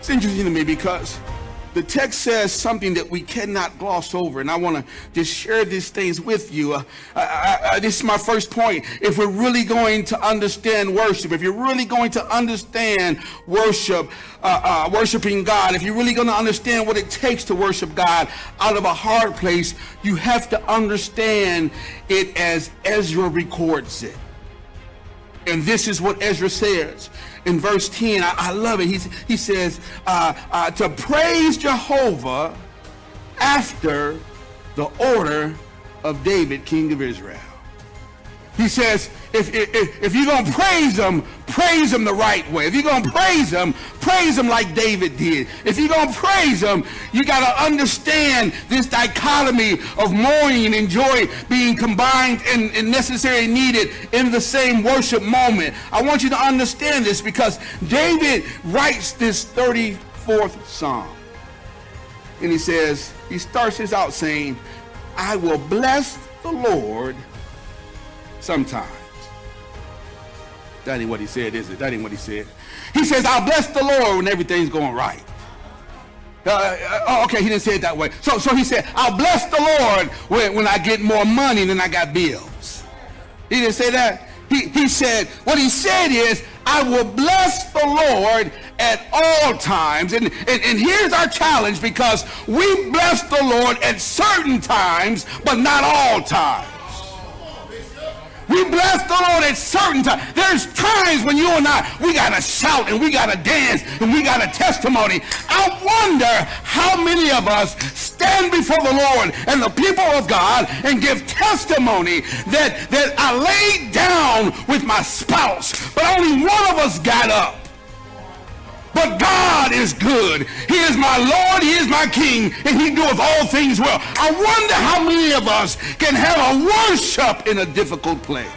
It's interesting to me because the text says something that we cannot gloss over, and I want to just share these things with you. This is my first point. If we're really going to understand worship, if you're really going to understand worship, worshiping God, if you're really going to understand what it takes to worship God out of a hard place, you have to understand it as Ezra records it. And this is what Ezra says in verse 10. I love it. He says, to praise Jehovah after the order of David, king of Israel. He says, if you're going to praise him the right way. If you're going to praise him like David did. If you're going to praise him, you got to understand this dichotomy of mourning and joy being combined and necessary needed in the same worship moment. I want you to understand this because David writes this 34th Psalm. And he starts this out saying, I will bless the Lord sometimes. That ain't what he said, is it? That ain't what he said. He says, I'll bless the Lord when everything's going right. Okay, he didn't say it that way. So he said, I'll bless the Lord when I get more money than I got bills. He didn't say that. He said, what he said is, I will bless the Lord at all times. And here's our challenge, because we bless the Lord at certain times, but not all times. We bless the Lord at certain times. There's times when you and I, we got to shout and we got to dance and we got a testimony. I wonder how many of us stand before the Lord and the people of God and give testimony that I laid down with my spouse, but only one of us got up. But God is good. He is my Lord, he is my King, and he doeth all things well. I wonder how many of us can have a worship in a difficult place.